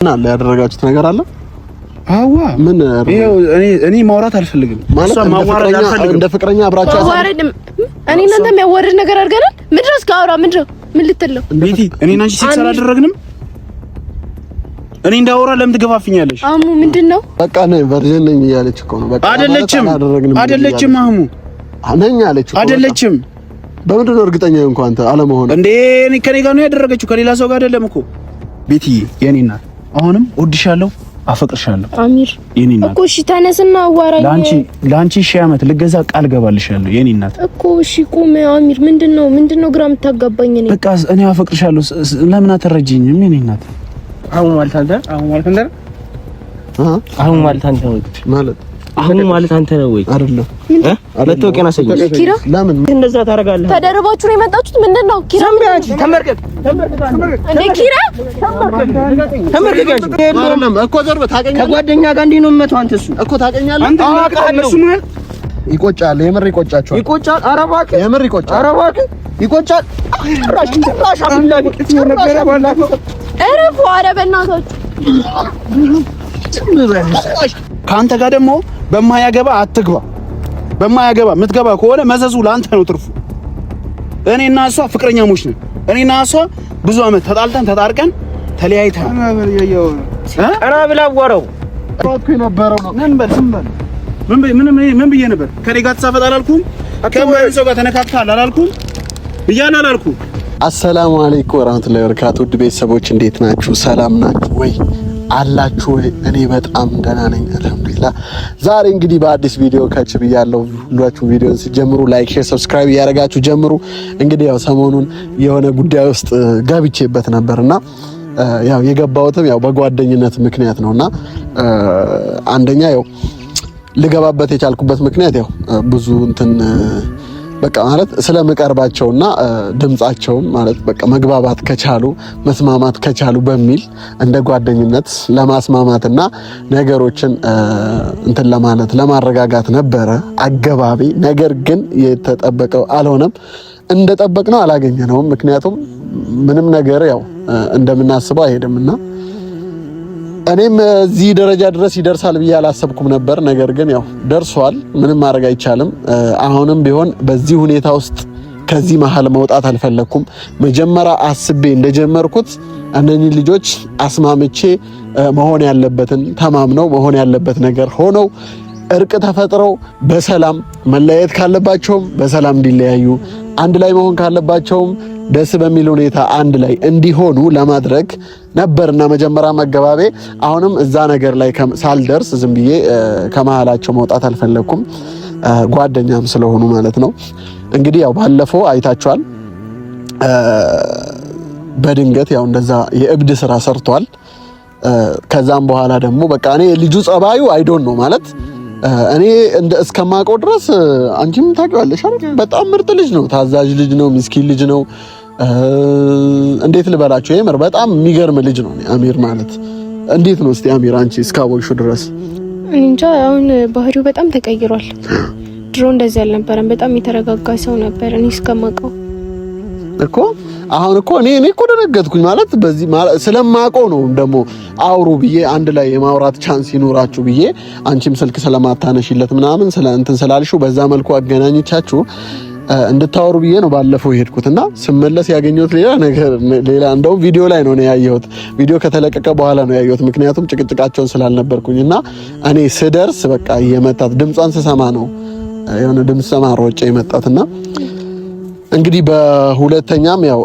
እና ያደረጋችሁት ነገር አለ? አዋ ምን እኔ ማውራት አልፈልግም ማለት ማዋረድ አልፈልግም። እንደ ፍቅረኛ አብራችሁ አዋረድም እኔ እናንተ የሚያዋርድ ነገር አድርገናል። ምንድነው እስካወራ ምንድነው ምን ልትለው ቤቲ? እኔ እና አንቺ ሴክስ አላደረግንም። እኔ እንዳወራ ለምን ትገፋፍኛለሽ? አሙ ምንድነው? በቃ ነኝ ቨርጂን ነኝ እያለች እኮ ነው። በቃ አይደለችም አሙ ነኝ አለች እኮ አይደለችም። በምንድን ነው እርግጠኛ እንኳን አንተ አለመሆን እንዴ? እኔ ከኔ ጋር ነው ያደረገችው ከሌላ ሰው ጋር አይደለም እኮ ቤቲ። የኔ እናት አሁንም እወድሻለሁ፣ አፈቅርሻለሁ አሚር። የኔ እናት እኮ እሺ ተነስና አዋራኝ። ላንቺ ሺህ ዓመት ልገዛ ቃል ገባልሻለሁ የኔ እናት እኮ እሺ ቁም አሚር። ምንድነው ግራ የምታጋባኝ? እኔ በቃ እኔ አፈቅርሻለሁ ለምን አትረጂኝም የኔ እናት? አሁን ማለት አንተ ነው ወይ? አይደለም መታወቂያ አሳየኝ። ኪራ ለምን እንደዛ ታደርጋለህ? ተደረባችሁ ነው የመጣችሁት? ምንድነው? ኪራ ተመርቀቅ እንዴ! ኪራ ተመርቀቅ አይደለም እኮ ዘርበ ታቀኛለህ። ከጓደኛ ጋር እንዴ ነው የምመጣው? አንተ እሱ እኮ ታቀኛለህ። አንተ እሱ ማለት ይቆጫል። የምር ይቆጫቸዋል። ይቆጫል። ኧረ እባክህ የምር ይቆጫል። ኧረ እባክህ ይቆጫል። ራሽ አብላኝ ነገር ባላክ እረፉ። ኧረ በእናታችሁ ከአንተ ጋር ደግሞ በማያገባ አትግባ። በማያገባ የምትገባ ከሆነ መዘዙ ለአንተ ነው ትርፉ። እኔና እሷ ፍቅረኛሞች ነን። እኔና እሷ ብዙ አመት ተጣልተን ተጣርቀን ተለያይተን ቀና ብላ አዋራው እኮ የነበረው ነው። ምን ብዬ ነበር? ከኔ ጋር ተሳፈጥ አላልኩም? ከማን ሰው ጋር ተነካክተሃል አላልኩም? ብያለሁ አላልኩም? አሰላሙ አለይኩም ወራህመቱላሂ ወበረካቱ። ውድ ቤተሰቦች እንዴት ናችሁ? ሰላም ናችሁ ወይ? አላችሁ ወይ? እኔ በጣም ደህና ነኝ አልሐምዱሊላህ። ዛሬ እንግዲህ በአዲስ ቪዲዮ ከች ብያለሁ። ሁላችሁ ቪዲዮን ሲጀምሩ ላይክ፣ ሼር፣ ሰብስክራይብ እያደረጋችሁ ጀምሩ። እንግዲህ ያው ሰሞኑን የሆነ ጉዳይ ውስጥ ገብቼበት ነበርና ያው የገባሁትም ያው በጓደኝነት ምክንያት ነውና አንደኛ ያው ልገባበት የቻልኩበት ምክንያት ያው ብዙ እንትን በቃ ማለት ስለምቀርባቸውና ድምጻቸውም ማለት በቃ መግባባት ከቻሉ መስማማት ከቻሉ በሚል እንደ ጓደኝነት ለማስማማትና ነገሮችን እንትን ለማለት ለማረጋጋት ነበረ አገባቢ። ነገር ግን የተጠበቀው አልሆነም፣ እንደጠበቅነው አላገኘነውም። ምክንያቱም ምንም ነገር ያው እንደምናስበው አይሄድምና እኔም እዚህ ደረጃ ድረስ ይደርሳል ብዬ አላሰብኩም ነበር። ነገር ግን ያው ደርሷል። ምንም ማድረግ አይቻልም። አሁንም ቢሆን በዚህ ሁኔታ ውስጥ ከዚህ መሀል መውጣት አልፈለኩም። መጀመሪያ አስቤ እንደጀመርኩት እነኚህ ልጆች አስማምቼ መሆን ያለበትን ተማምነው መሆን ያለበት ነገር ሆነው እርቅ ተፈጥረው በሰላም መለያየት ካለባቸውም በሰላም እንዲለያዩ፣ አንድ ላይ መሆን ካለባቸውም ደስ በሚል ሁኔታ አንድ ላይ እንዲሆኑ ለማድረግ ነበርና መጀመሪያ መገባቤ። አሁንም እዛ ነገር ላይ ሳልደርስ ዝም ብዬ ከመሃላቸው መውጣት አልፈለኩም፣ ጓደኛም ስለሆኑ ማለት ነው። እንግዲህ ያው ባለፈው አይታችኋል። በድንገት ያው እንደዛ የእብድ ስራ ሰርቷል። ከዛም በኋላ ደግሞ በቃ እኔ ልጁ ጸባዩ አይዶን ነው ማለት እኔ እስከማውቀው ድረስ አንቺም ታውቂዋለሽ አይደል? በጣም ምርጥ ልጅ ነው፣ ታዛዥ ልጅ ነው፣ ምስኪን ልጅ ነው። እንዴት ልበላችሁ፣ የምር በጣም የሚገርም ልጅ ነው አሚር ማለት። እንዴት ነው እስቲ አሚር አንቺ እስካወቅሽው ድረስ? እንጃ አሁን ባህሪው በጣም ተቀይሯል። ድሮ እንደዚህ አልነበረም። በጣም የተረጋጋ ሰው ነበር እኔ እስከማውቀው እኮ። አሁን እኮ እኔ እኮ ደነገጥኩኝ ማለት በዚህ ስለማውቀው ነው። ደግሞ አውሩ ብዬ አንድ ላይ የማውራት ቻንስ ይኖራችሁ ብዬ አንቺም ስልክ ስለማታነሽለት ምናምን እንትን ስላልሽው በዛ መልኩ አገናኝቻችሁ እንድታወሩ ብዬ ነው ባለፈው የሄድኩትና ስመለስ ያገኘሁት ሌላ እንደውም ቪዲዮ ላይ ነው ያየሁት። ቪዲዮ ከተለቀቀ በኋላ ነው ያየሁት፣ ምክንያቱም ጭቅጭቃቸውን ስላልነበርኩኝና እኔ ስደርስ በቃ የመጣት ድምጿን ስሰማ ነው የሆነ ድምጽ ሰማ ሮጬ የመጣትና እንግዲህ በሁለተኛም ያው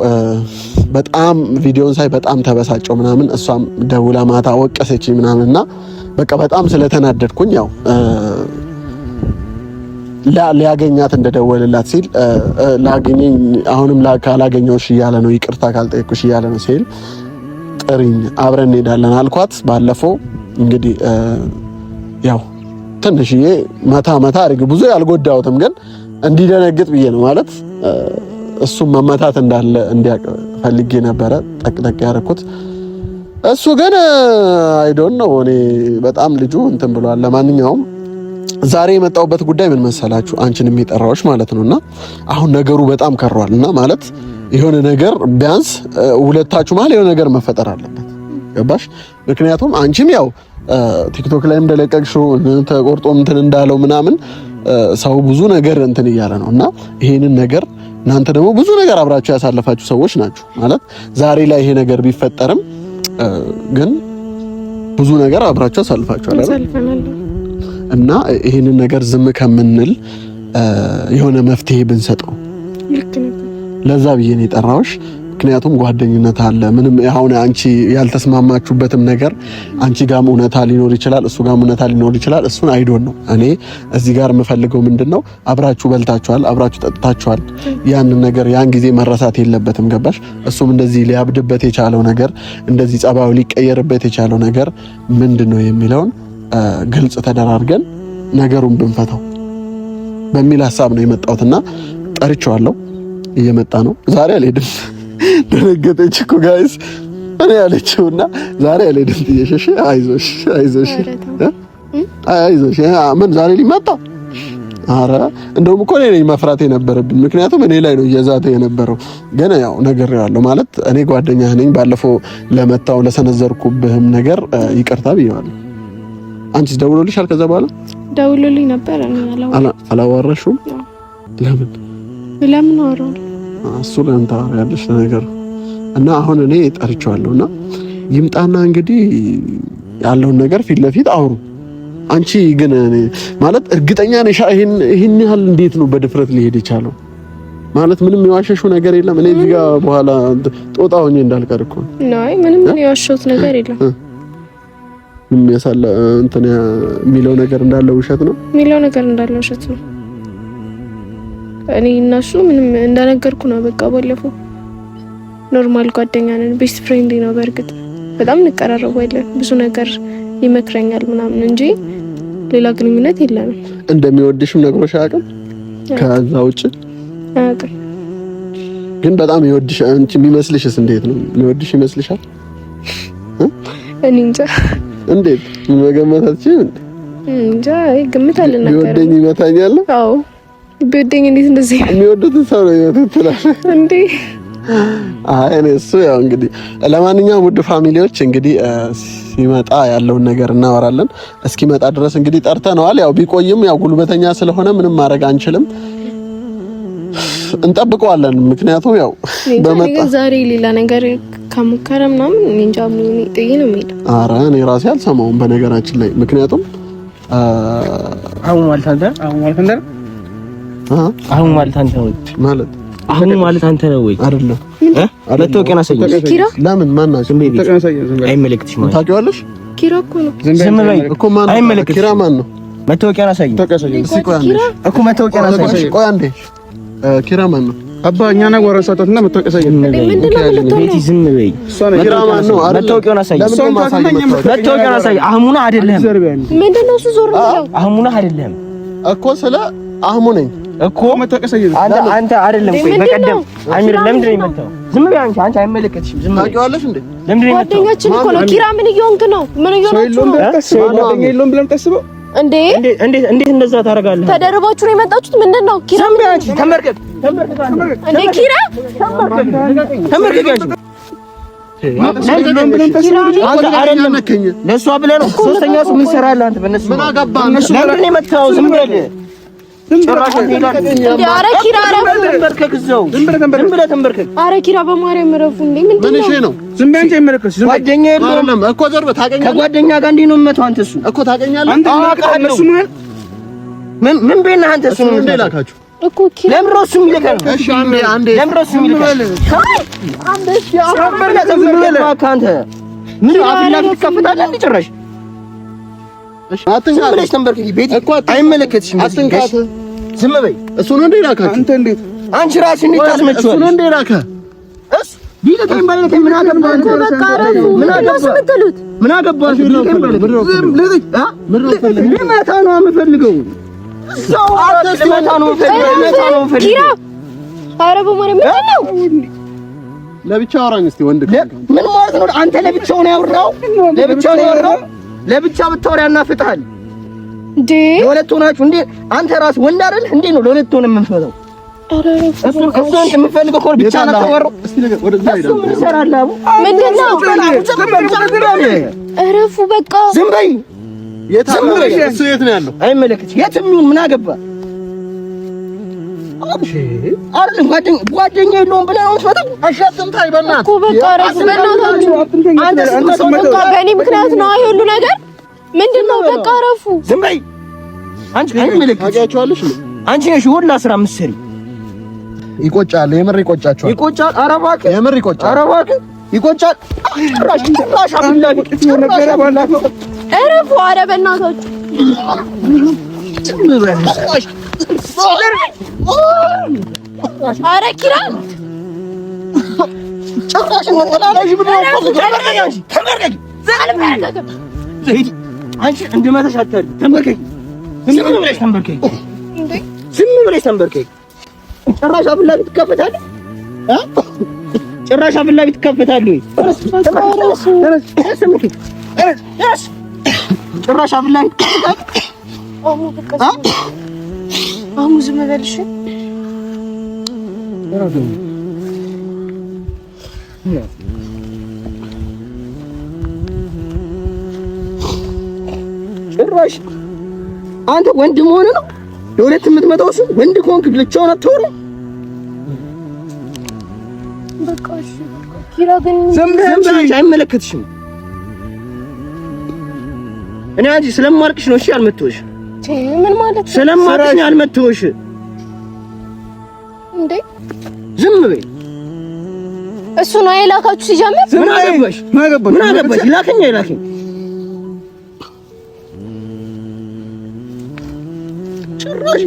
በጣም ቪዲዮን ሳይ በጣም ተበሳጨው ምናምን። እሷም ደውላ ማታ ወቀሰች ምናምንና በቃ በጣም ስለተናደድኩኝ ያው ሊያገኛት እንደደወለላት ሲል ላገኘኝ አሁንም ካላገኘሁሽ እያለ ነው፣ ይቅርታ ካልጠየቅኩሽ እያለ ነው ሲል ጥሪኝ አብረን እንሄዳለን አልኳት። ባለፈው እንግዲህ ያው ትንሽዬ መታ አድርግ ብዙ ያልጎዳሁትም ግን እንዲደነግጥ ብዬ ነው ማለት እሱም መመታት እንዳለ እንዲያውቅ ፈልጌ ነበረ ጠቅጠቅ ያደረኩት። እሱ ግን አይ ዶንት ኖ እኔ በጣም ልጁ እንትን ብሏል። ለማንኛውም ዛሬ የመጣሁበት ጉዳይ ምን መሰላችሁ? አንቺን የሚጠራዎች ማለት ነውና አሁን ነገሩ በጣም ከሯልና ማለት የሆነ ነገር ቢያንስ ሁለታችሁ መሀል የሆነ ነገር መፈጠር አለበት። ገባሽ? ምክንያቱም አንቺም ያው ቲክቶክ ላይ እንደለቀቅሽው ተቆርጦ እንትን እንዳለው ምናምን ሰው ብዙ ነገር እንትን እያለ ነው እና ይሄንን ነገር እናንተ ደግሞ ብዙ ነገር አብራችሁ ያሳለፋችሁ ሰዎች ናችሁ ማለት ዛሬ ላይ ይሄ ነገር ቢፈጠርም ግን ብዙ ነገር አብራችሁ አሳልፋችኋል አይደል? እና ይሄንን ነገር ዝም ከምንል የሆነ መፍትሄ ብንሰጠው ለዛ ብዬ ነው የጠራሁሽ። ምክንያቱም ጓደኝነት አለ። ምንም አሁን አንቺ ያልተስማማችሁበትም ነገር አንቺ ጋርም እውነታ ሊኖር ይችላል፣ እሱ ጋርም እውነታ ሊኖር ይችላል። እሱን አይዶን ነው። እኔ እዚህ ጋር የምፈልገው ምንድነው አብራችሁ በልታችኋል፣ አብራችሁ ጠጥታችኋል። ያንን ነገር ያን ጊዜ መረሳት የለበትም። ገባሽ? እሱም እንደዚህ ሊያብድበት የቻለው ነገር እንደዚህ ጸባዩ ሊቀየርበት የቻለው ነገር ምንድነው የሚለውን ግልጽ ተደራርገን ነገሩን ብንፈታው በሚል ሐሳብ ነው የመጣሁትና ጠርቼዋለሁ። እየመጣ ነው። ዛሬ አልሄድም። ደነገጠች እኮ ጋይስ እኔ ያለችውና ዛሬ አልሄድም ትየሽሽ። አይዞሽ ምን ዛሬ ሊመጣ አረ እንደውም እኮ እኔ ነኝ መፍራት የነበረብኝ፣ ምክንያቱም እኔ ላይ ነው እየዛተ የነበረው። ግን ያው ነግሬዋለሁ ማለት እኔ ጓደኛህ ነኝ። ባለፈው ለመታው ለሰነዘርኩብህም ነገር ይቅርታ ብየዋለሁ። አንቺስ ደውሎልሻል? ከዛ በኋላ ደውሎልኝ ነበር። አላወራሽውም? ለምን አወራው? እሱ ለምን ታወሪያለሽ ነገር እና አሁን እኔ ጠርቼዋለሁና ይምጣና እንግዲህ ያለውን ነገር ፊት ለፊት አውሩ። አንቺ ግን ማለት እርግጠኛ ነሽ ይሄን ያህል እንዴት ነው በድፍረት ሊሄድ የቻለው? ማለት ምንም የዋሸሽው ነገር የለም? እኔ እዚህ ጋር በኋላ ጦጣ ሆኜ እንዳልቀር እኮ ነው። አይ ምንም የዋሸሁት ነገር የለም። ምን ያሳለ እንትን የሚለው ነገር እንዳለ ውሸት ነው የሚለው ነገር እንዳለ ውሸት ነው። እኔ እና እሱ ምንም እንደነገርኩ ነው። በቃ ባለፈው ኖርማል ጓደኛ ነን፣ ቤስት ፍሬንድ ነው። በእርግጥ በጣም እንቀራረባለን፣ ብዙ ነገር ይመክረኛል ምናምን እንጂ ሌላ ግንኙነት የለንም። እንደሚወድሽም ነግሮሽ አያውቅም? ከዛ ውጭ አያውቅም። ግን በጣም ይወድሽ አንቺ የሚመስልሽስ እንዴት ነው? የሚወድሽ ይመስልሻል? እኔ እንጃ። እንዴት መገመታችሁ? እንጃ ግምታል ነገር ይወደኝ ይመታኛል። አዎ ቢወደኝ እንዴት እንደዚህ የሚወዱት ሰው ነው ይወዱታል እንዴ? አይ እሱ ያው እንግዲህ ለማንኛውም ውድ ፋሚሊዎች እንግዲህ ሲመጣ ያለውን ነገር እናወራለን። እስኪመጣ ድረስ እንግዲህ ጠርተነዋል። ያው ቢቆይም ያው ጉልበተኛ ስለሆነ ምንም ማድረግ አንችልም፣ እንጠብቀዋለን። ምክንያቱም ያው በመጣ ዛሬ ሌላ ነገር ከሙከራ ምናምን እንጃ ምን ጥይ ነው የሚል ኧረ እኔ ራሴ አልሰማውም በነገራችን ላይ ምክንያቱም አሁን ማለት አንተ ማለት አንተ ነው ወይ አይደለም? መታወቂያ አሳየኝ ኪራ። ለምን ማናሽ አይመለከትሽም ማለት ታውቂዋለሽ? ኪራ እኮ ነው። ዝም በይ እኮ ማን አይመለከትሽም። ኪራ ማን ነው? መታወቂያ አሳየኝ እኮ መታወቂያ አሳየኝ። ቆይ አንዴ ኪራ ማን ነው? አባ እኛ ነው ወረሳታትና መታወቂያ አሳየኝ። ቤቲ ዝም በይ። ኪራ ማን ነው? መታወቂያ አሳየኝ። መታወቂያ አሳየኝ። አህሙና አይደለም። ምንድነው እሱ? ዞር ነው። አህሙና አይደለም እኮ ስለ አህሙ ነኝ እኮ መታወቂያ አሳየኝ። አንተ አይደለም። ቆይ በቀደም አሚር ለምንድን ነው የመጣው? ዝም በይ አንቺ አይመለከትሽም። ዝም በይ ታውቂዋለሽ እንዴ? ለምንድን ነው የመጣው? ጓደኛችን እኮ ነው። ኪራ ምን እየሆንክ ነው? ምን እየሆናችሁ ነው? ጓደኛ የለውም ብለን ታስበው እንዴ? እንዴት እንደዛ ታደርጋለህ? ተደርባችሁ ነው የመጣችሁት? ምንድነው? ኪራ ዝም በይ አንቺ ተመርከክ እንዴ? ኪራ ተመርከክ አንቺ ለእሷ ብለህ ነው። ሶስተኛ ሰው ምን ሰራለህ አንተ? በእነሱ ምን አገባህ? ለምን ነው የመጣው? ዝም በል ኧረ ኪራ ኪራ በማርያም እረፉ። እንዴ ምንድን ነው? ዝም በይ አንቺ አይመለከትሽም። ጓደኛ የለውም እኮ ዘርበ ታውቀኛለህ። ከጓደኛ ጋር እንዴት ነው የምመታው? አንተ እሱ እኮ ታውቀኛለህ። አንተ ምን ቤት ነህ አንተ? እሱ ነው እንዴ ላካችሁ እኮ ኪራ ለምን ነው እሱ የሚልከው? እሺ አንዴ ለምን ነው እሱ የሚልከው? አንዴ እሺ አንተ ምን አፍላ ትከፍታለህ እንዴ ጭራሽ? አትንካት ተንበርክኪ። ቤት እኮ አይመለከትሽም። አትንካት ዝም በይ። እሱ ነው እንዴ ላካችሁ? አንተ እንዴት አንቺ ራስሽ እንዴት ታስመጪዋለሽ? እሱ ነው እንዴ ላካ? እስ ቢለታኝ ባይለታኝ ምን አገባህ? በቃ አረፉ። ምን አገባህ? ምን አገባህ? ቢለታኝ ባይለታኝ ልመታ ነው የምፈልገው። ሰው ልመታ ነው የምፈልገው። ኪራ ኧረ በማርያም ምንድን ነው? ለብቻው አውራኝ እስቲ ወንድ ምን ማለት ነው? አንተ ለብቻው ነው ያወራው? ለብቻው ነው ያወራው? ለብቻ ብታወሪ ያናፍጣል እንዴ? ለሁለት ሆናችሁ እንዴ? አንተ ራስ ወንድ አይደል እንዴ? ነው ለሁለት ሆነ የምንፈታው? እሱን የምፈልገው እኮ ብቻ ነው ተወረው። እስቲ ነገር ወደዛ ሄዳ ምን ይሰራል? አቡ ምንድነው? እረፉ በቃ ዝም በይ። እሱ የት ነው ያለው? አይመለከትሽ። የትም ይሁን ምን አገባ? አይደለም ጓደኛ የለውም ብለህ ነው የምትመጣው? አሻጥምታይ በእናትህ እኮ በቃ እረፉ በእናታችሁ። አንተ በቃ በእኔ ምክንያት ነው ይሄ ሁሉ ነገር። ምንድነው? በቃ እረፉ። ዝም በይ አንቺ። አይመለከትሽ። ታውቂያቸዋለሽ። አንቺ ነሽ ሁላ ስራ የምትሰሪ። ይቆጫል፣ የምር ይቆጫቸዋል። ይቆጫል። ኧረ እባክህ የምር ይቆጫል። ኧረ እባክህ ይቆጫል። ጭራሽ አብላኝ ነገር ባላፈ እረፉ። ኧረ በእናታችሁ ኧረ ኪራ ጭራሽ ወጣላሽ ምን ነው? ተመርከኪ አንቺ እንደማታሽ አታሪ። ተመርከኪ ዝም ብለሽ ተመርከኪ። ዝም ብለሽ ተንበርከኪ። ጭራሽ አፍላ ቤት ትከፈታለህ? ጭራሽ አፍላ ቤት ትከፈታለህ? ጭራሽ አፍላ ቤት አሙ ዝም በልሽ። ጭራሽ አንተ ወንድ መሆን ነው ለሁለት የምትመጣው? እሱ ወንድ ከሆንክ ብቻውን አትወራም። በቃ እሺ ኪራ ግን ዝም ብለሽ አይመለከትሽም። እኔ አንቺ ስለማልቅሽ ነው እሺ ያልመተውሽ። ምን ማለት ስለማልቅሽ ነው ያልመተውሽ እንዴ? ዝም በይ። እሱ ነው የላካችሁ ሲጀምር። ምን አገባሽ? ምን አገባሽ? ይላከኝ አይላከኝ ጭራሽ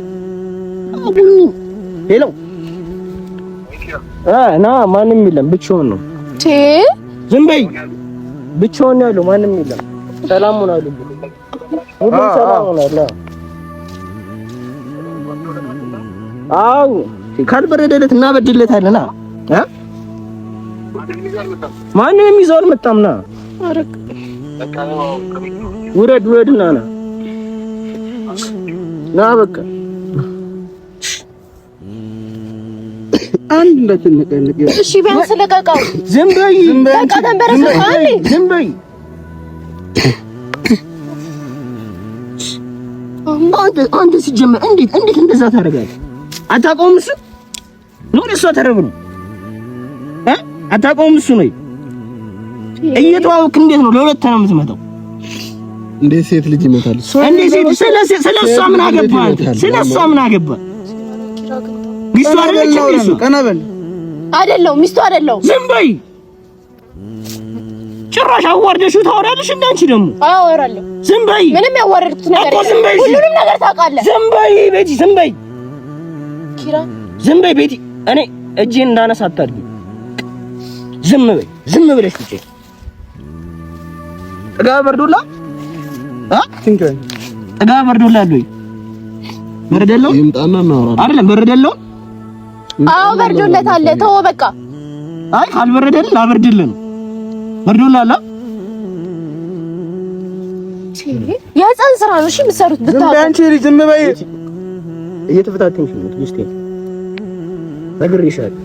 አቡኒ ሄሎ ና ማንም የለም ብቻውን ነው። ዝም በይ ብቻውን ያለው ማንም የለም። ሰላም ሆናሉ። ሁሉም ሰላም ሆናሉ። አው ካልበረደለት እናበድለታለን። ማንም የሚይዘው አልመጣም። ና ውረድና ና በቃ አንድ እንደተነቀነቀ እሺ ቢያንስ ለቀቀው። ዝም በይ በቃ ተንበረከከ። ዝም በይ አንተ ሲጀመር እንዴት እንደዛ ታደርጋለህ? አታውቀውም? እሱ ነው እሱ ተረብ ነው አታውቀውም? እሱ ነው እየተዋወቅ እንዴት ነው ለሁለት ነው የምትመጣው? እንዴት ሴት ልጅ ይመታል? እንዴት ሴት ስለሷ ምን አገባህ? ስለሷ ምን አገባህ? ሚስቱ አይደለች? ቀናበል አይደለው ሚስቱ አይደለው። ዝም በይ። ጭራሽ አዋርደሽው ታወራለሽ። እንዳንቺ ደግሞ አወራለሁ። ዝም በይ። ምንም ያዋረድኩት ነገር እኮ ዝም በይ። ሁሉንም ነገር ታውቃለህ። ዝም በይ ቤቲ፣ ዝም በይ ኪራ፣ ዝም በይ ቤቲ። እኔ እጄን እንዳነሳ አታድርጊ። ዝም በይ። ዝም ብለሽ ትጭ ጥጋ በርዶላ ጥጋ በርዶላ አለኝ። በርደለው ይምጣና እናወራለን። አይደለም በርደለው። አዎ በርዶለታል። ተወው በቃ። አይ ካልበረደልን ላበርድልን። በርዶላል። የህፃን ስራ ነው። እሺ የምትሰሩት ብታውቁ። ዝም በይ አንቺ ልጅ ዝም በይ። እየተፈታተንሽ ነው ውስጤ ነግሬሻለሁ።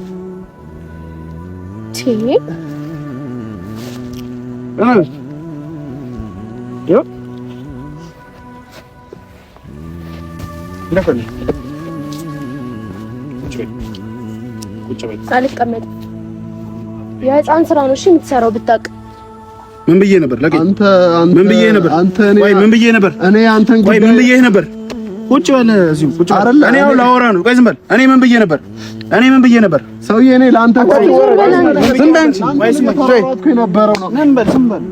አልቀመጥም። የህፃን ስራ ነው። እሺ የምትሰራው ብታውቅ። ምን ብዬ ነበር? አንተ ምን ብዬ ነበር? ወይ ምን ብዬ ነበር? እኔ አንተን ወይ ምን ብዬ ነበር? ቁጭ በል እዚሁ ቁጭ በል። እኔ ያው ላወራ ነው። ቆይ ዝም በል። እኔ ምን ብዬ ነበር? እኔ ምን ብዬ ነበር? ሰውዬ እኔ ለአንተ ዝም በል። ወይ ዝም በል።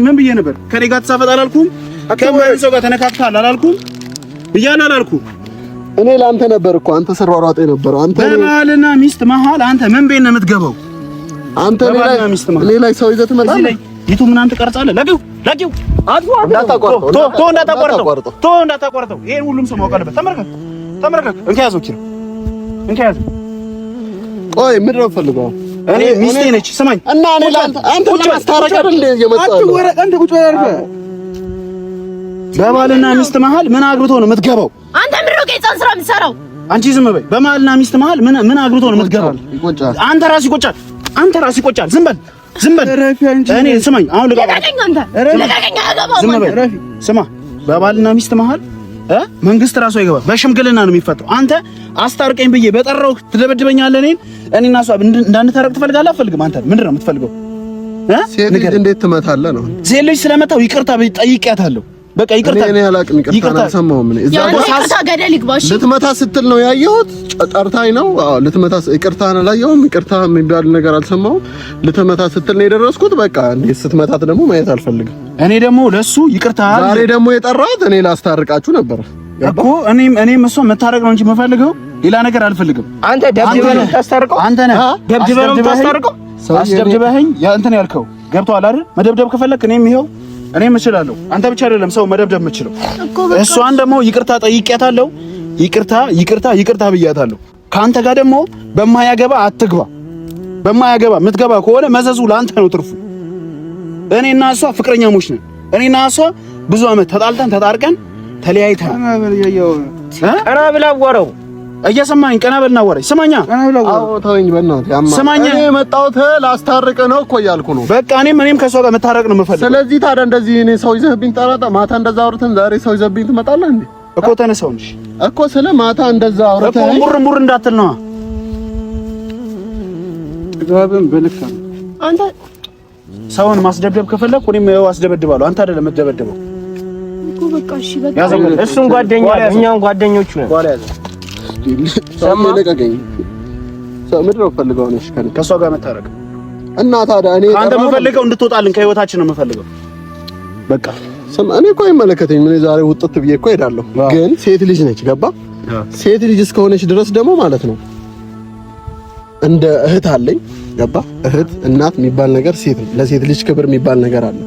ምን ብዬ ነበር? ከኔ ጋር ተሳፈጥ አላልኩም? ከማን ሰው ጋር ተነካክተሃል አላልኩም? ብያለሁ አላልኩም? እኔ ለአንተ ነበር እኮ አንተ ስሯሯጥ የነበረው አንተ። በባልና ሚስት መሀል አንተ ምን ቤት ነው የምትገባው? አንተ እኔ ላይ ሰው ይዘህ ትመጣለህ። ይቱ ምን አንተ ቀርጻለህ? ለቂው እንዳታቋርጠው። ይሄን ሁሉም ሰው ማወቅ አለበት። ተመርከክ። እንከያዘው ኪራ እንከያዘው። ቆይ ምንድን ነው የምፈልገው? እኔ ሚስቴ ነች። ስማኝ እና እኔ አንተ ለማስታረቅ አይደል እንደ እየመጣሁ አንተ ቁጭ በል አልኩህ። በባልና ሚስት መሀል ምን አግብቶ ነው የምትገባው? አንተ ምንድን ነው የህፃን ስራ የምትሰራው? አንቺ ዝም በይ። በመሀልና ሚስት መሀል ምን አግብቶ ነው የምትገባው? አንተ ራስህ ይቆጫል። ዝም በል እኔ ስማኝ፣ አሁን ልቀቀኝ። አንተ ልቀቀኝ። ዝም በል ስማ። በባልና ሚስት መሀል መንግስት ራሱ አይገባም። በሽምግልና ነው የሚፈታው። አንተ አስታርቀኝ ብዬ በጠራው ትደበድበኛለህ። እኔና እሷ እንዳንታረቅ ትፈልጋለህ? አትፈልግም? አንተ ምንድን ነው የምትፈልገው? ሴት ልጅ እንዴት ትመታለህ ነው? ሴት ልጅ ስለመታው ይቅርታ ጠይቄያታለሁ። በቃ ይቅርታ እኔ አላውቅም። ይቅርታ አልሰማሁም። እኔ እዛ ይቅርታ ገደል ይግባሽ። ልትመታ ስትል ነው ያየሁት። ጠርታኝ ነው። አዎ ልትመታ ይቅርታ አላየሁም። ይቅርታ የሚባል ነገር አልሰማሁም። ልትመታ ስትል ነው የደረስኩት። በቃ እንዴት ስትመታት ደግሞ ማየት አልፈልግም። እኔ ደግሞ ለሱ ይቅርታ ዛሬ ደግሞ የጠራሁት እኔ ላስታርቃችሁ ነበር እኮ። እኔም እሷ መታረቅ ነው እንጂ የምፈልገው ሌላ ነገር አልፈልግም። አንተ ደብድበህ ነው የምታስታርቀው? አንተ ነህ ደብድበህ ነው የምታስታርቀው? አስደብድበኸኝ ያ እንትን ያልከው ገብቶሃል አይደል? መደብደብ ከፈለክ እኔም እችላለሁ። አንተ ብቻ አይደለም ሰው መደብደብ የምችለው። እሷን ደግሞ ይቅርታ ጠይቄያታለሁ። ይቅርታ ብያታለሁ። ከአንተ ጋር ደግሞ በማያገባ አትግባ። በማያገባ የምትገባ ከሆነ መዘዙ ለአንተ ነው ትርፉ። እኔና እሷ ፍቅረኛሞች ነን። እኔና እሷ ብዙ ዓመት ተጣልተን ተጣርቀን ተለያይተን ቀና ብላ አዋራው እየሰማኝ ቀና በልና ወራይ ስማኛ። አዎ ተወኝ በእናትህ ያማ ስማኛ። እኔ የመጣሁት ላስታርቅ ነው እኮ እያልኩ ነው። በቃ እኔም ከሷ ጋር መታረቅ ነው የምፈልገው። ስለዚህ ታዲያ እንደዚህ እኔ ሰው ይዘህብኝ ጠራጣ ማታ እንደዛ አውርተን ዛሬ ሰው ይዘህብኝ ትመጣለህ እንዴ? እኮ ተነሳው እንጂ እኮ ስለ ማታ እንደዛ አውርተን እኮ ሙር እንዳትል ነው። ግባብን በልክ አንተ ሰውን ማስደብደብ ከፈለኩ እኔም አስደበድባለሁ። አንተ አይደለም የምትደበድበው እኮ። በቃ እሺ በቃ እሱን ጓደኛ እኛም ጓደኞቹ ነን። ለቀቀኝ። ምንድን ነው የምፈልገው? ነሽ ከእሷ ጋር መታረቅ እና ታዲያ እኔ አንተ የምፈልገው እንድትወጣልን ከህይወታችን ነው የምፈልገው። በቃ እኔ እኮ አይመለከተኝም። እኔ ዛሬ ውጥት ብዬ እኮ ሄዳለሁ። ግን ሴት ልጅ ነች፣ ገባ? ሴት ልጅ እስከሆነች ድረስ ደግሞ ማለት ነው እንደ እህት አለኝ፣ ገባ? እህት እናት የሚባል ነገር ሴት ለሴት ልጅ ክብር የሚባል ነገር አለ።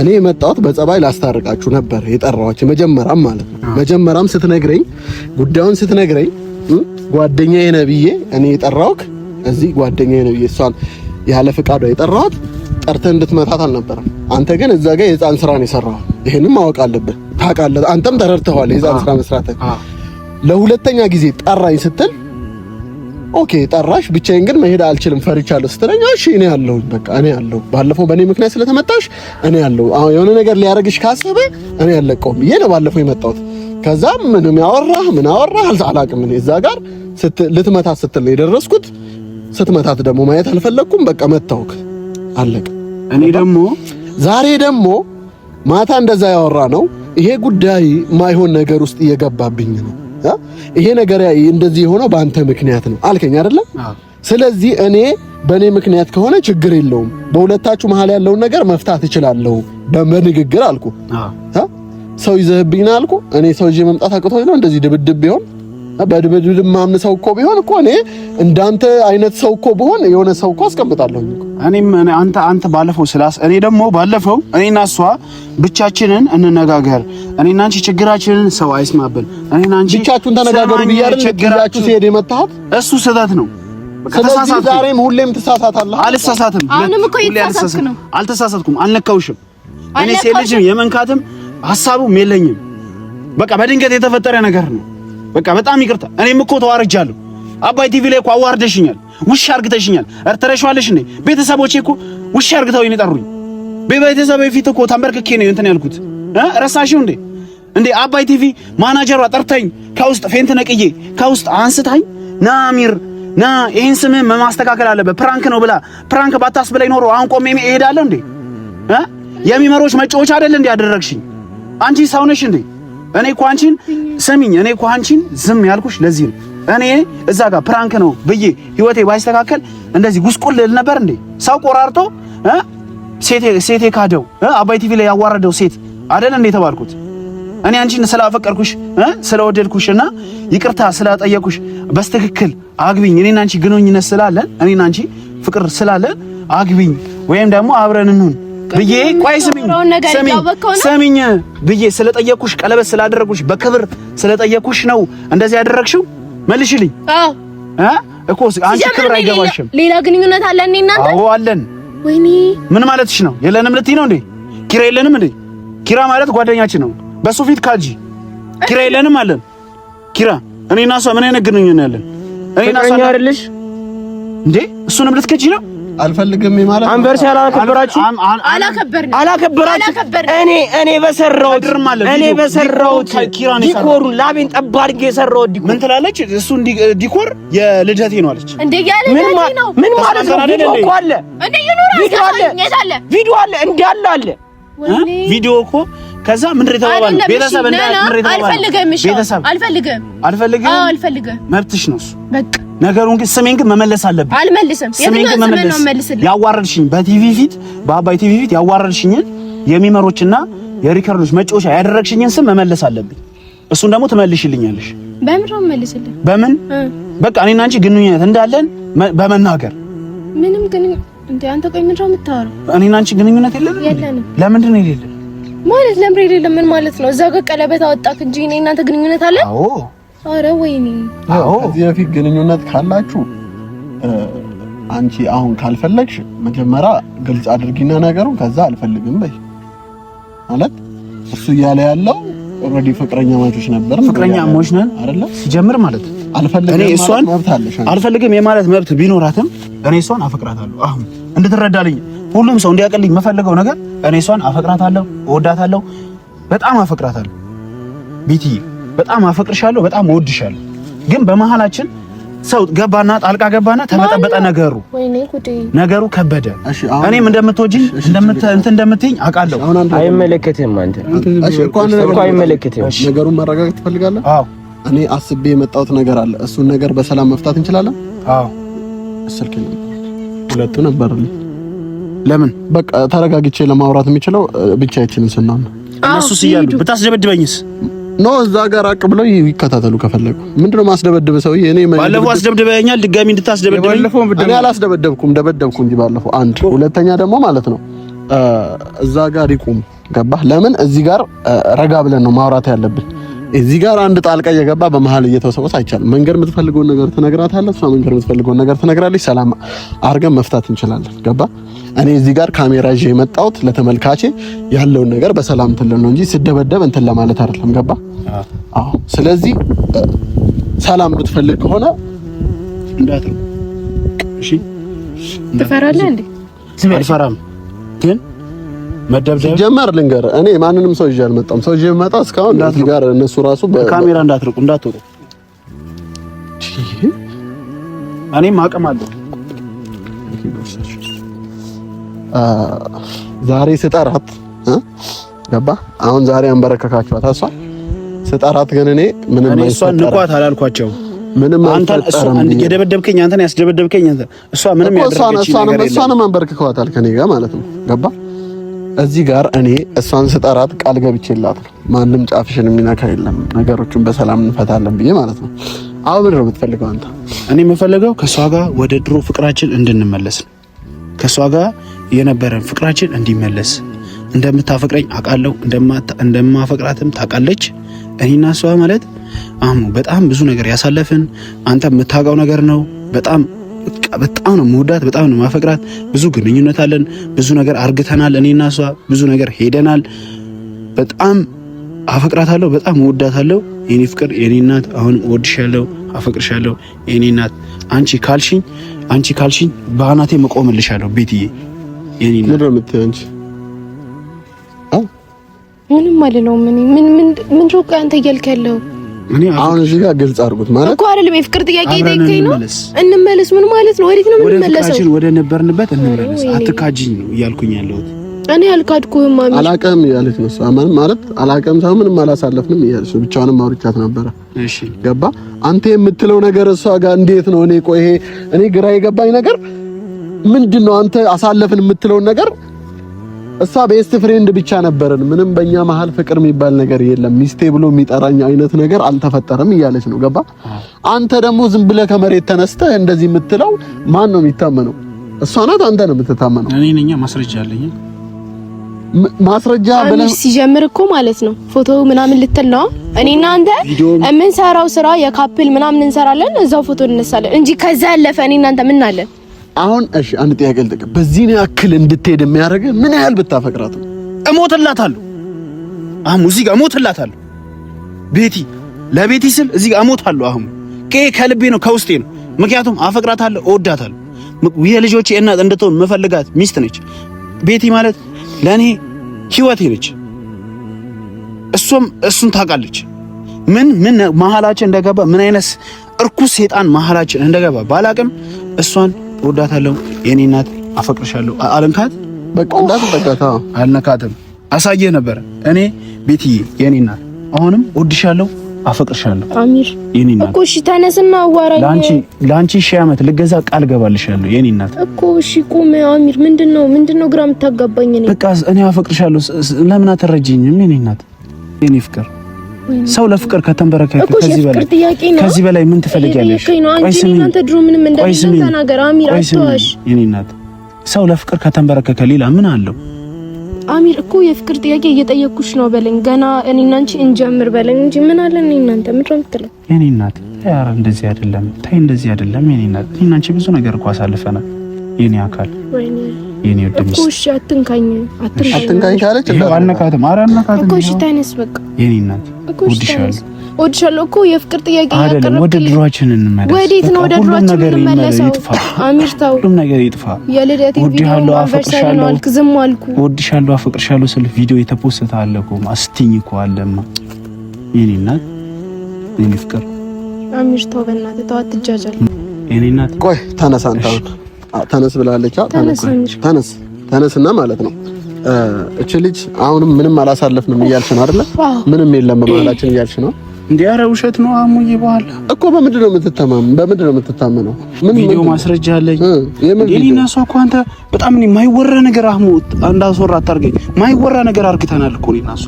እኔ የመጣሁት በጸባይ ላስታርቃችሁ ነበር የጠራኋችሁ መጀመሪያም ማለት ነው። መጀመሪያም ስትነግረኝ ጉዳዩን ስትነግረኝ ጓደኛዬ ነህ ብዬ እኔ የጠራሁት እዚህ ጓደኛዬ ነህ ብዬ እሷን ያለ ፍቃዷ የጠራኋት ጠርተህ እንድትመታት አልነበረም። አንተ ግን እዛ ጋር የህፃን ስራ ነው የሰራኸው። ይሄንም ማወቅ አለብህ፣ ታውቃለህ። አንተም ተረድተዋል የህፃን ስራ መስራት። ለሁለተኛ ጊዜ ጠራኝ ስትል ኦኬ ጠራሽ፣ ብቻዬን ግን መሄድ አልችልም ፈርቻለሁ ስትለኝ እሺ እኔ ያለሁ በቃ እኔ ያለሁ ባለፈው በእኔ ምክንያት ስለተመጣሽ እኔ ያለሁ አሁን የሆነ ነገር ሊያረግሽ ካሰበ እኔ ያለቀውም ብዬ ነው ባለፈው የመጣሁት። ከዛ ምንም ያወራህ ምን አወራህ አላውቅም። እኔ እዛ ጋር ልትመታት ስትል ነው የደረስኩት። ስትመታት ደግሞ ማየት አልፈለኩም። በቃ መታውክ አለቀ። እኔ ደግሞ ዛሬ ደግሞ ማታ እንደዛ ያወራ ነው ይሄ ጉዳይ ማይሆን ነገር ውስጥ እየገባብኝ ነው። ይሄ ነገር እንደዚህ የሆነው በአንተ ምክንያት ነው አልከኝ አይደለ? ስለዚህ እኔ በእኔ ምክንያት ከሆነ ችግር የለውም፣ በሁለታችሁ መሀል ያለውን ነገር መፍታት እችላለሁ በንግግር አልኩ። ሰው ይዘህብኝና አልኩ። እኔ ሰው ይዤ መምጣት አቅቶኝ ነው እንደዚህ ድብድብ ቢሆን በድብድብ ማምን ሰው እኮ ቢሆን እኮ እኔ እንዳንተ አይነት ሰው እኮ ቢሆን የሆነ ሰው እኮ አስቀምጣለሁ እኮ። አንተ ባለፈው እኔ ደግሞ ባለፈው እኔና እሷ ብቻችንን እንነጋገር፣ እኔና አንቺ ችግራችንን ሰው አይስማብን፣ እኔና አንቺ ብቻችሁን ተነጋገሩ ብያለሁ። ችግራችሁ ሲሄድ የመጣሁት እሱ ስህተት ነው። ስለዚህ ዛሬም ሁሌም ትሳሳታለህ። አልተሳሳትም። አሁንም እኮ እየተሳሳትክ ነው። አልተሳሳትኩም፣ አልነካውሽም። እኔ ሴት ልጅ የመንካትም ሀሳቡም የለኝም። በቃ በድንገት የተፈጠረ ነገር ነው። በቃ በጣም ይቅርታ። እኔም እኮ ተዋርጃለሁ። አባይ ቲቪ ላይ እኮ አዋርደሽኛል፣ ውሻ አርግተሽኛል። እርተረሽዋለሽ እንዴ? ቤተሰቦቼ እኮ ውሻ አርግተውኝ ነው የጠሩኝ። በቤተሰብ ፊት እኮ ተንበርክኬ ነው እንትን ያልኩት። ረሳሽው እንዴ? አባይ ቲቪ ማናጀሯ ጠርተኝ ከውስጥ ፌንት ነቅዬ ከውስጥ አንስታኝ ናሚር ና ይሄን ስምህን ማስተካከል አለበት ፕራንክ ነው ብላ ፕራንክ ባታስብለኝ ኖሮ አሁን ቆሜ እሄዳለሁ እንዴ? የሚመሮች መጫወቻ አይደል እንዴ ያደረግሽኝ? አንቺ ሰው ነሽ እንዴ? እኔ እኮ አንቺን ስሚኝ፣ እኔ እኮ አንቺን ዝም ያልኩሽ ለዚህ ነው። እኔ እዛ ጋር ፕራንክ ነው ብዬ ህይወቴ ባይስተካከል እንደዚህ ጉስቁል ልል ነበር እንዴ? ሰው ቆራርጦ ሴቴ ካደው አባይ ቲቪ ላይ ያዋረደው ሴት አይደል እንዴ ተባልኩት? እኔ አንቺን ስላፈቀርኩሽ ስለወደድኩሽና ይቅርታ ስላጠየቅኩሽ በስትክክል አግቢኝ፣ እኔና አንቺ ግንኙነት ስላለን እኔና አንቺ ፍቅር ስላለን አግቢኝ ወይም ደግሞ አብረን እንሁን ብዬ ቆይ ስሚኝ ብዬ ስለጠየቅኩሽ ቀለበት ስላደረግኩሽ በክብር ስለጠየቅኩሽ ነው እንደዚህ ያደረግሽው? መልሽልኝ። እኮ አንቺ ክብር አይገባሽም። ሌላ ግንኙነት አለን እኔ እናንተ? አዎ አለን። ወይኔ ምን ማለትሽ ነው? የለንም ልትይ ነው እንዴ? ኪራ የለንም እንዴ? ኪራ ማለት ጓደኛችን ነው። በሱ ፊት ካጂ ኪራ የለንም አለን። ኪራ እኔና እሷ ምን አይነት ግንኙነት ያለን? እኔና እሷ አይደለሽ እንዴ? እሱንም ልትከጂ ነው? አልፈልግም ማለት አንበርሽ አላከበራችሁ እኔ በሰራሁት ዲኮሩን ላቤን ጠብ አድርጌ የሰራሁት ዲኮር ምን ትላለች? እሱ ዲኮር የልደቴ ነው አለች። እንዴ ያለ ነው ምን ማለት ነው? ቪዲዮ እኮ አለ እንዴ ይኖራል። ቪዲዮ አለ እንዳለ አለ ቪዲዮ እኮ ከዛ ምንድን ተባባልን? ቤተሰብ አልፈልግም። መብትሽ ነው እሱ በቃ ነገሩን ግን ስሜን ግን መመለስ አለብኝ። አልመልስም። ያዋረድሽኝ በቲቪ ፊት በአባይ ቲቪ ፊት ያዋረድሽኝን የሚመሮችና የሪከርዶች መጫወቻ ያደረግሽኝን ስም መመለስ አለብኝ። እሱን ደግሞ ትመልሽልኛለሽ። በምን ነው መልስልኝ? በምን በቃ እኔና አንቺ ግንኙነት እንዳለን በመናገር ምንም ግን እንዴ አንተ ቆይ ምን ነው የምታወራው? እኔና አንቺ ግንኙነት የለንም። ለምንድን ነው የሌለን? ማለት ለምን የሌለን ምን ማለት ነው? እዛ ጋር ቀለበት አወጣክ እንጂ እኔ እናንተ ግንኙነት አለ? አዎ አረ ወይኔ ከዚህ በፊት ግንኙነት ካላችሁ አንቺ አሁን ካልፈለግሽ መጀመሪያ ግልጽ አድርጊና ነገሩን ከዛ አልፈልግም በይ ማለት እሱ እያለ ያለው ኦልሬዲ ፍቅረኛ ማቾች ነበር። ፍቅረኛ ማቾች ነን አይደለ? ሲጀምር ማለት አልፈልግም እኔ እሷን መብት አለሽ። አልፈልግም የማለት መብት ቢኖራትም እኔ እሷን አፈቅራታለሁ። አሁን እንድትረዳልኝ ሁሉም ሰው እንዲያቀልኝ የምፈልገው ነገር እኔ እሷን አፈቅራታለሁ፣ እወዳታለሁ፣ በጣም አፈቅራታለሁ። ቤትዬ በጣም አፈቅርሻለሁ፣ በጣም እወድሻለሁ። ግን በመሃላችን ሰው ገባና ጣልቃ ገባና ተመጠበጠ ነገሩ ከበደ። እኔም እንደምትወጂኝ እንደምትይኝ አውቃለሁ። አይመለከትም አንተ እሺ እኮ አይመለከትም። ነገሩን ማረጋገጥ ትፈልጋለህ? አዎ እኔ አስቤ የመጣሁት ነገር አለ። እሱን ነገር በሰላም መፍታት እንችላለን? አዎ ስልክ ሁለቱ ነበርልኝ። ለምን በቃ ተረጋግቼ ለማውራት የምችለው ብቻችንን ስናን ነው። እነሱ ሲያሉ ብታስደበድበኝስ? ኖ እዛ ጋር አቅ ብለው ይከታተሉ ከፈለጉ። ምንድነው ማስደበድበ ሰውዬ? እኔ ባለፈው አስደብድበኛል፣ ድጋሚ እንድታስደበድበኝ። እኔ አላስደበደብኩም፣ ደበደብኩ እንጂ ባለፈው አንድ። ሁለተኛ ደግሞ ማለት ነው እዛ ጋር ይቁም። ገባህ? ለምን እዚህ ጋር ረጋ ብለን ነው ማውራት ያለብን። እዚህ ጋር አንድ ጣልቃ እየገባ በመሃል እየተወሰወሰ አይቻልም። መንገር የምትፈልገውን ነገር ትነግራታለህ፣ እሷ መንገር የምትፈልገውን ነገር ትነግራለች። ሰላም አድርገን መፍታት እንችላለን። ገባህ? እኔ እዚህ ጋር ካሜራ ይዤ የመጣሁት ለተመልካቼ ያለውን ነገር በሰላም እንትን ነው እንጂ ስደበደብ እንትን ለማለት አይደለም። ገባህ? አዎ። ስለዚህ ሰላም የምትፈልግ ከሆነ እንዳትረው። እሺ፣ ትፈራለህ እንዴ? አልፈራም ግን መደብደብ ጀመር ልንገር፣ እኔ ማንንም ሰው ይዤ አልመጣም። ሰው ይዤ መጣ እስካሁን እዚህ ጋር እነሱ ራሱ በካሜራ እንዳትርቁ እንዳትወጡ። እኔም አቅም አለሁ። ዛሬ ስጠራት ገባ። አሁን ዛሬ አንበረከካችኋት እሷ ስጠራት፣ ግን እኔ ምንም አይፈጠርም። እሷን ንቋት አላልኳቸው። ምንም አንተን እሷን የደበደብከኝ አንተን ያስደበደብከኝ አንተ። እሷ ምንም ያደረገች ነገር የለም። እሷንም አንበርክከዋታል ከኔ ጋር ማለት ነው። ገባ። እዚህ ጋር እኔ እሷን ስጠራት ቃል ገብቼላት ነው ማንም ጫፍሽን የሚነካ የለም፣ ነገሮችን በሰላም እንፈታለን ብዬ ማለት ነው። አሁን ምንድን ነው የምትፈልገው አንተ? እኔ የምፈልገው ከእሷ ጋር ወደ ድሮ ፍቅራችን እንድንመለስ ነው። ከእሷ ጋር የነበረን ፍቅራችን እንዲመለስ። እንደምታፈቅረኝ አውቃለሁ፣ እንደማፈቅራትም ታውቃለች። እኔና እሷ ማለት አሁን በጣም ብዙ ነገር ያሳለፍን አንተ የምታውቀው ነገር ነው። በጣም ነው የምወዳት፣ በጣም ነው የማፈቅራት። ብዙ ግንኙነት አለን፣ ብዙ ነገር አርግተናል። እኔና እሷ ብዙ ነገር ሄደናል። በጣም አፈቅራታለሁ፣ በጣም እወዳታለሁ። የኔ ፍቅር፣ የኔ እናት፣ አሁን እወድሻለሁ፣ አፈቅርሻለሁ የኔ እናት። አንቺ ካልሽኝ በአናቴ መቆምልሻለሁ ቤትዬ የኔ እናት። ምንድን ነው የምትይው አንቺ? ምንም አልለውም። ምን ሩቅ አንተ እያልክ ያለው አሁን እዚህ ጋር ግልጽ አድርጉት ማለት እኮ አይደለም። የፍቅር ጥያቄ ይጠይቀኝ ነው። እንመለስ ምን ማለት ነው? ወዴት ነው የምንመለሰው? ወደ ነበርንበት እንመለስ። አትካጂኝ ነው እያልኩኝ ያለሁት። እኔ አልካድኩህም ማሚ። አላቀም ያለች ነው ማለት አላቀም ሳይሆን ምንም አላሳለፍንም እያለች ነው። ብቻዋንም አውርቻት ነበረ። እሺ ገባ። አንተ የምትለው ነገር እሷ ጋር እንዴት ነው? እኔ ግራ የገባኝ ነገር ምንድነው? አንተ አሳለፍን የምትለው ነገር እሷ ቤስት ፍሬንድ ብቻ ነበርን፣ ምንም በእኛ መሀል ፍቅር የሚባል ነገር የለም፣ ሚስቴ ብሎ የሚጠራኝ አይነት ነገር አልተፈጠረም እያለች ነው። ገባ። አንተ ደግሞ ዝም ብለህ ከመሬት ተነስተህ እንደዚህ የምትለው ማን ነው የሚታመነው? እሷ ናት? አንተ ነው የምትታመነው? እኔ ነኝ። ማስረጃ አለኝ። ማስረጃ ብለህ ሲጀምር እኮ ማለት ነው ፎቶ ምናምን ልትል ነው። እኔና አንተ የምንሰራው ስራ የካፕል ምናምን እንሰራለን፣ እዛው ፎቶ እንነሳለን እንጂ ከዛ ያለፈ እኔና አንተ ምን አለን? አሁን እሺ አንድ ጥያቄ ልጠይቅ። በዚህ ያክል እንድትሄድ የሚያደርግ ምን ያህል ብታፈቅራት? እሞትላታለሁ። ሙዚቃ እሞትላታለሁ። ቤቲ ለቤቲ ስል እዚህ ጋር እሞታለሁ። አሁን ከልቤ ነው ከውስጤ ነው። ምክንያቱም አፈቅራታለሁ፣ እወዳታለሁ። የልጆቼ እናት እንድትሆን መፈልጋት ሚስት ነች። ቤቲ ማለት ለኔ ህይወቴ ነች። እሱን ታውቃለች። ምን መሀላችን እንደገባ ምን አይነት እርኩስ ሴጣን መሀላችን እንደገባ ባላቅም እሷን እወዳታለሁ። የኔ እናት አፈቅርሻለሁ። አልንካት በቃ እንዳትጠጋታ አልነካትም። አሳየህ ነበር እኔ ቤትዬ የኔ እናት አሁንም እወድሻለሁ፣ አፈቅርሻለሁ። አሚር የኔ እናት እኮ እሺ፣ ተነስና አዋራኝ። ላንቺ ሺህ ዓመት ልገዛ ቃል ገባልሻለሁ የኔ እናት እኮ እሺ፣ ቁም አሚር። ምንድነው ግራ የምታጋባኝ? እኔ በቃ እኔ አፈቅርሻለሁ። ለምን አትረጂኝም የኔ እናት? የኔ ፍቅር ሰው ለፍቅር ከተንበረከከ ከዚህ በላይ ምን ትፈልጊያለሽ? አንተ ድሮ ምንም እንደሌለ ተናገር አሚር። አትዋሽ የኔ እናት። ሰው ለፍቅር ከተንበረከከ ሌላ ምን አለው? አሚር እኮ የፍቅር ጥያቄ እየጠየቅኩሽ ነው በለኝ። ገና እኔና አንቺ እንጀምር በለኝ እንጂ ምን አለ እኔ እናንተ ምንድን ነው የምትለው? የኔ እናት ኧረ እንደዚህ አይደለም፣ ታይ እንደዚህ አይደለም የኔ እናት። እኔና አንቺ ብዙ ነገር እኮ አሳልፈናል የኔ አካል የኔ ወደምስ እኮ እሺ፣ አትንካኝ ካለች አልነካትም። ኧረ አልነካትም እኮ እሺ፣ ተነስ በቃ የኔ እናት። እወድሻለሁ እኮ የፍቅር ጥያቄ አይደለም። ወደ ድሮአችን እንመለስ። ወዴት ነው ወደ ድሮአችን እንመለሰው? አሚር ተው፣ ሁሉም ነገር ይጥፋ። የልደቴ ቪዲዮ አፈቅርሻለሁ አልክ፣ ዝም አልኩ። እወድሻለሁ አፈቅርሻለሁ ስለ ቪዲዮ የተፖስተ አለ እኮ አስትኝ እኮ አለማ የኔ እናት የኔ ፍቅር። አሚር ተው በእናትህ ተው፣ አትጃጃል የኔ እናት። ቆይ ተነስ፣ አንተ ተነስ ብላለች። ተነስና ማለት ነው እቺ ልጅ አሁንም ምንም አላሳለፍንም እያልሽ ነው አይደለ? ምንም የለም በመሀላችን እያልሽ ነው እንዴ? ኧረ ውሸት ነው አሙዬ። በኋላ እኮ በምንድን ነው የምትታመነው? ምን ቪዲዮ ማስረጃ አለኝ። የኔና እሷ እኮ አንተ በጣም የማይወራ ነገር አህሙ እንዳስወራ አታርገኝ። ማይወራ ነገር አርግተናል እኮ እኔና እሷ።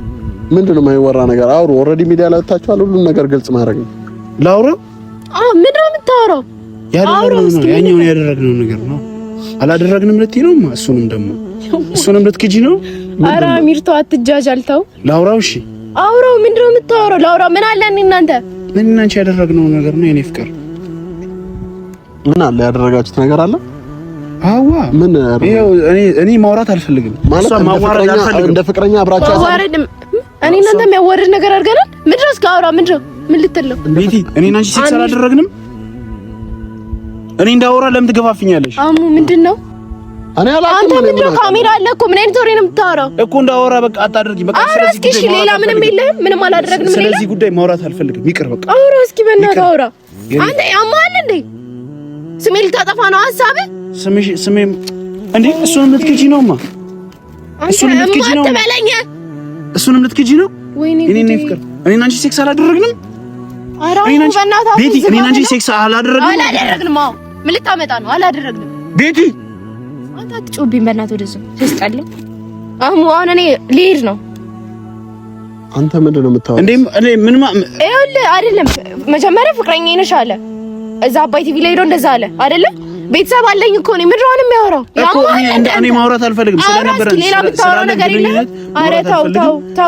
ምንድን ነው የማይወራ ነገር? አውሩ። ኦልሬዲ ሚዲያ ላይ ወጣችኋል። ሁሉም ነገር ግልጽ ማድረግ ነው። ላውራ? ምንድን ነው የምታወራው? ያኛውን ያደረግነው ነገር ነው። አላደረግንም ልትይ ነው? እሱንም ልትክጂ ነው? ኧረ አሚር ተው፣ አትጃጃል ተው። ላውራው? እሺ አውራው። ምንድን ነው የምታወራው? ላውራ። ምን አለ እናንተ እኔና አንቺ ያደረግነው ነገር ነው የኔ ፍቅር። ምን አለ ያደረጋችሁት ነገር አለ? አዋ ምን እኔ ማውራት አልፈልግም። ማለት ማዋረድ አልፈልግም። እንደ ፍቅረኛ አብራችሁ አዋረድም። እኔ እናንተ የሚያዋርድ ነገር አድርገናል? ምንድን ነው እስኪ አውራ። ምን ልትል ነው? ቤቲ እኔና አንቺ ሴክስ አላደረግንም። እኔ እንዳወራ ለምን ትገፋፍኛለሽ? አሙ ምንድን ነው? እኔ አላውቅም። አንተ ምንድን ነው? ካሜራ አለ እኮ። ምን አይነት ወሬ ነው የምታወራው? እኮ እንዳወራ በቃ አታደርጊ። በቃ ስለዚህ እስኪ ሌላ ምንም የለህም? ምንም አላደረግንም። ስለዚህ ጉዳይ ማውራት አልፈልግም። ይቅር በቃ። አውራ እስኪ በእናትህ አውራ። አንተ ያማል እንዴ? ስሜ ልታጠፋ ነው ሀሳብህ? ስሜ እንዴ? እሱንም ልትክጂ ነውማ? እሱንም ልትክጂ ነው? እሱንም ልትክጂ ነው? ወይኔ እኔ ፍቅር እኔና አንቺ ሴክስ አላደረግንም። ቤቲ እኔና አንቺ ሴክስ አላደረግንም። አዎ ምን ልታመጣ ነው? አላደረግንም። ቤቲ አንተ አትጮህብኝ በእናትህ። ወደዚህ ሲስቀልኝ አሁን እኔ ልሄድ ነው። አንተ ምንድን ነው የምታወራው እንዴ? እኔ ምንም ይኸውልህ አይደለም። መጀመሪያ ፍቅረኛዬ ነሽ አለ። እዛ አባይ ቲቪ ላይ ሄዶ እንደዛ አለ አይደለም። ቤተሰብ አለኝ እኮ ነው። ምንድን ነው የሚያወራው? እኔ ማውራት አልፈልግም ስለነበረ ሌላ የምታወራው ነገር የለም። ኧረ ተው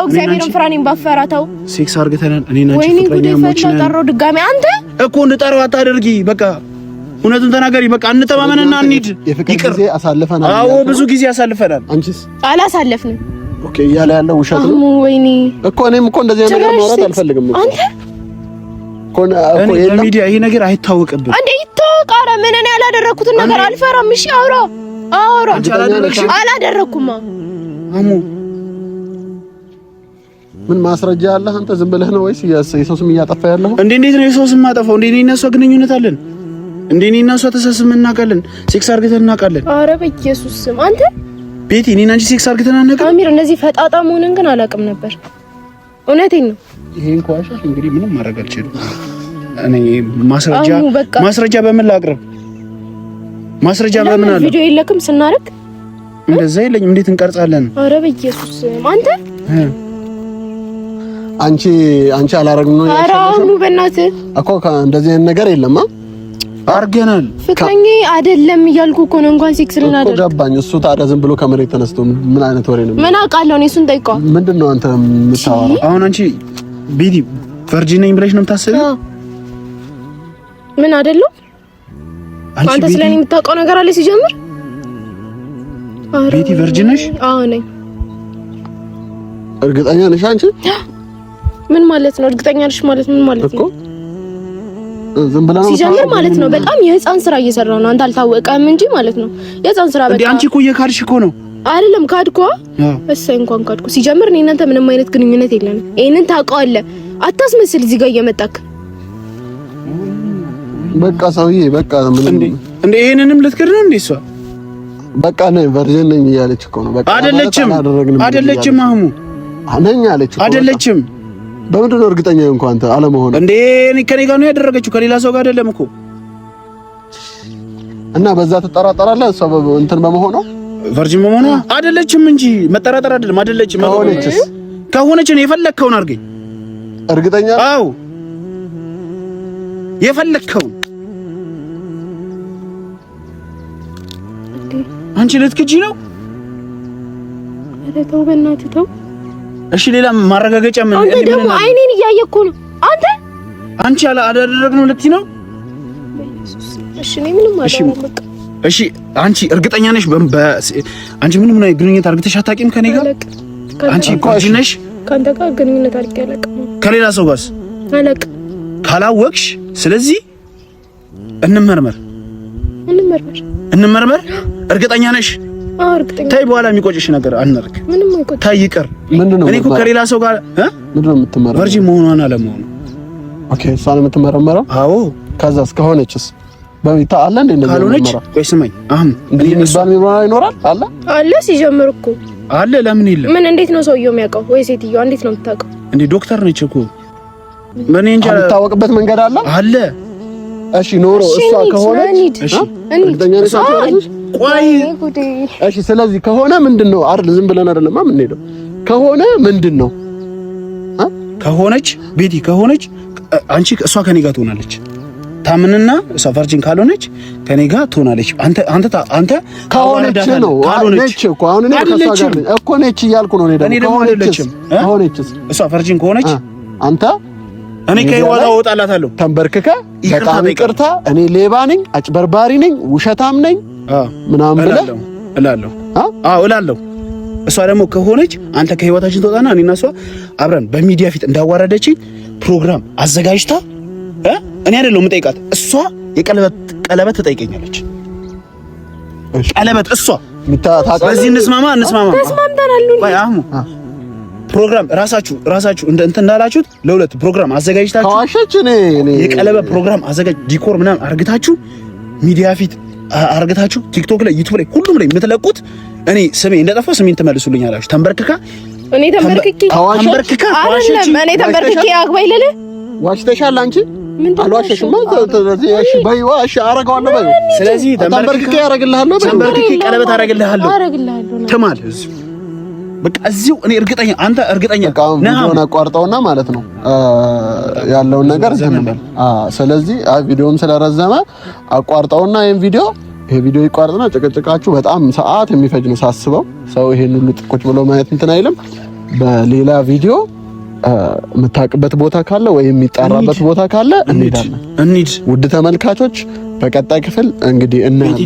እግዚአብሔርን ፍራ። እኔን ባፈራ ተው። ሴክስ አድርገናል እኔና አንቺ ፍቅረኛሞች ነን። ጠራው ድጋሜ አንተ እኮ እንድጠራው አታደርጊ። በቃ እውነቱን ተናገሪ። በቃ እንተማመንና እንሂድ። የፍቅር ጊዜ አሳልፈናል። አዎ ብዙ ጊዜ አሳልፈናል። አንቺስ? አላሳለፍንም። ኦኬ እያለ ያለው ውሸት ነው። ወይኔ እኮ እኔም እኮ እንደዚህ አይነት ነገር ማውራት አልፈልግም እኮ አንተ እኔ በሚዲያ ይሄ ነገር አይታወቅብም። አንዴ ይታወቅ። ኧረ ምን እኔ ያላደረኩትን ነገር አልፈራም። እሺ አውራ። አላደረኩም። አሙ ምን ማስረጃ አለህ አንተ? ዝም ብለህ ነው ወይስ የሰው ስም እያጠፋ ያለው? እንዴት ነው የሰው ስም ማጠፋው? እኔ እና እሷ ግንኙነት አለን። እኔ እና እሷ ተሳስመን እናውቃለን። ሴክስ አድርገን እናውቃለን። ኧረ በኢየሱስ ስም አንተ ቤቲ እኔና አንቺ ሴክስ አድርገን እናውቃለን። አሚር እነዚህ ፈጣጣ መሆንን ግን አላውቅም ነበር። እውነቴን ነው። ይሄን ቋሻሽ እንግዲህ ምንም ማድረግ አልችልም። እኔ ማስረጃ በምን ላቅርብ? ማስረጃ በምን አለ? ቪዲዮ የለክም ስናረግ? እንደዛ የለኝም። እንዴት እንቀርጻለን? ኧረ በኢየሱስ አንተ አንቺ አላረግም ነው ያልሽው? ኧረ አሁኑ በእናትህ እኮ እንደዚህ አይነት ነገር የለም። አርገናል። ፍቅረኛ አይደለም እያልኩ እኮ ነው። እንኳን ሴክስ ልናደርግ እኮ ገባኝ። እሱ ታዲያ ዝም ብሎ ከመሬት ተነስቶ ምን አይነት ወሬ ነው? ምን አውቃለሁ እኔ። እሱን ጠይቀው። ምንድነው አንተ የምታወራው? አሁን አንቺ ቤቲ ቨርጂን ነኝ ብለሽ ነው የምታስቢው? ምን አይደለም። አንተ ስለኔ የምታውቀው ነገር አለ ሲጀምር? ቤቲ ቨርጂን ነሽ? አዎ ነኝ። እርግጠኛ ነሽ አንቺ? ምን ማለት ነው? እርግጠኛ ነሽ ማለት ምን ማለት ነው? ዝም ብለህ ነው ሲጀምር ማለት ነው። በጣም የህፃን ስራ እየሰራ ነው። አንተ አልታወቀም እንጂ ማለት ነው። የህፃን ስራ በቃ አንቺ እኮ የካድሽ እኮ ነው። አይደለም ካድኳ። እሰይ እንኳን ካድኩ። ሲጀምር እኔ እናንተ ምንም አይነት ግንኙነት የለንም። ይሄንን ታውቀዋለህ። አታስመስል እዚህ ጋር እየመጣክ በቃ ሰውዬ በቃ ምን እንደ ይሄንንም ልትክድ ነው እንዴ? እሷ በቃ ነኝ ቨርጂን ነኝ እያለች እኮ ነው። በቃ አይደለችም አህሙ ነኝ አለች እኮ አይደለችም። በምንድን ነው እርግጠኛ እንኳን አንተ አለመሆን እንዴ? ከኔ ጋር ነው ያደረገችው ከሌላ ሰው ጋር አይደለም እኮ። እና በዛ ትጠራጠራለህ? እሷ እንትን በመሆኗ ቨርጂን በመሆኗ አይደለችም እንጂ መጠራጠር አይደለም። አይደለችም። ከሆነች ነው የፈለግከውን አድርገኝ። እርግጠኛ? አዎ የፈለግከውን። አንቺ ልትክጂ ነው? ኧረ ተው በእናትህ ተው። እሺ ሌላ ማረጋገጫ ምን? አንተ ደግሞ አይኔን እያየህ እኮ ነው። አንቺ አላደረግነው ልትይ ነው? እሺ እኔ ምንም አላደረግም በቃ። እሺ አንቺ እርግጠኛ ነሽ? አንቺ ምንም ነው ግንኙነት አድርገሽ አታውቂም ከኔ ጋር? አንቺ ጓጂ ነሽ? ካንተ ጋር ግንኙነት አድርጌ አላውቅም። ከሌላ ሰው ጋርስ? አላውቅም። ካላወቅሽ ስለዚህ እንመርመር። እርግጠኛ ነሽ? አዎ እርግጠኛ። ታይ በኋላ የሚቆጭሽ ነገር አናርግ። ምንም አይቆጭ። ታይ ይቅር። ምንድነው? እኔ እኮ ከሌላ ሰው ጋር ምንድነው የምትመረመረው? ቨርጂን መሆኗን አለመሆኑ። ኦኬ እሷ ነው የምትመረመረው? አዎ። ከዛስ ከሆነችስ? በሚታ አለ እንዴ? እንደዚህ ካልሆነች ቆይ ስማኝ። እንዴ የሚባል ይኖራል? አለ ሲጀምር እኮ አለ። ለምን የለም? ምን እንዴት ነው ሰውየው የሚያውቀው? ወይ ሴትዮዋ እንዴት ነው የምታውቀው? እንዴ ዶክተር ነች እኮ። ምን እንጃ የምታወቅበት መንገድ አለ። እሺ ኖሮ እሷ ከሆነች እሺ እርግጠኛ ነሽ? ቆይ እሺ ስለዚህ ከሆነ ምንድነው አይደል? ዝም ብለን አይደለም የምንሄደው። ከሆነ ምንድነው? ከሆነች ቤቲ ከሆነች አንቺ እሷ ከኔ ጋር ትሆናለች። ታምንና እሷ ቨርጂን ካልሆነች ከኔ ጋር ትሆናለች። አንተ ከሆነች ነው ነች እኮ አሁን እኔ ከሷ ጋር ነኝ እኮ ነች እያልኩ ነው። እኔ ደግሞ ከሆነችስ እሷ ቨርጂን ከሆነች አንተ እኔ ከህይወቷ እወጣላታለሁ። ተንበርክከ በጣም ይቅርታ እኔ ሌባ ነኝ፣ አጭበርባሪ ነኝ፣ ውሸታም ነኝ ምናምን ብለህ እላለሁ። እሷ ደግሞ ከሆነች አንተ ከህይወታችን ትወጣና እኔና እሷ አብረን በሚዲያ ፊት እንዳዋረደችኝ ፕሮግራም አዘጋጅታ እኔ አይደለሁም የምጠይቃት፣ እሷ የቀለበት ትጠይቀኛለች። ቀለበት እሷ በዚህ እንስማማ። ተስማምተናል። ወይ አህሙ ፕሮግራም ራሳችሁ እንትን እንዳላችሁት ለሁለት ፕሮግራም አዘጋጅታችሁ ታዋሸች እኔ የቀለበት ፕሮግራም አዘጋጅ ዲኮር ምናምን አርግታችሁ ሚዲያ ፊት አርግታችሁ ቲክቶክ ላይ ዩቲዩብ ላይ ሁሉም ላይ የምትለቁት እኔ ስሜ እንደጠፋ ስሜን ትመልሱልኛላችሁ። ተንበርክካ እኔ ተንበርክኬ አግባይ ለለ ዋሽተሻል አንቺ አልዋሸሽማ። እሺ በይዋ እሺ አረጋዋለሁ በይ። ስለዚህ ተንበርክኬ አረግልሃለሁ በይ። ተንበርክኬ ቀለበት አረግልሃለሁ ተማል በቃ እዚሁ እኔ እርግጠኛ አንተ እርግጠኛ ነህ። ቪዲዮውን አቋርጠውና ማለት ነው ያለውን ነገር ዘመን። ስለዚህ ቪዲዮም ስለረዘመ አቋርጠውና ይሄን ቪዲዮ ይቋርጥና ጭቅጭቃችሁ በጣም ሰዓት የሚፈጅ ነው ሳስበው። ሰው ይሄን ሁሉ ጥቆች ብሎ ማየት እንትን አይልም። በሌላ ቪዲዮ የምታውቅበት ቦታ ካለ ወይ የሚጣራበት ቦታ ካለ እንሂድ። ውድ ተመልካቾች በቀጣይ ክፍል እንግዲህ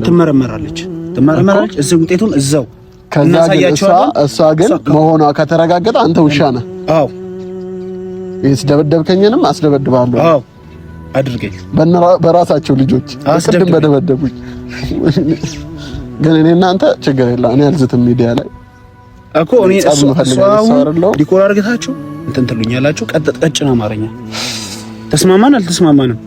ትመረመራለች እዚህ ውጤቱን እዛው ከዛ እሷ ግን መሆኗ ከተረጋገጠ አንተ ውሻ ነህ። አዎ ደበደብከኝንም አስደበድባለሁ። አዎ አድርገኝ በራሳቸው ልጆች ቅድም በደበደቡኝ። ግን እኔ እናንተ ችግር የለም። እኔ አልዝትም ሚዲያ ላይ እኮ እኔ ዲኮር አድርገታችሁ እንትን ትሉኛላችሁ። ቀጭን አማርኛ ተስማማን አልተስማማንም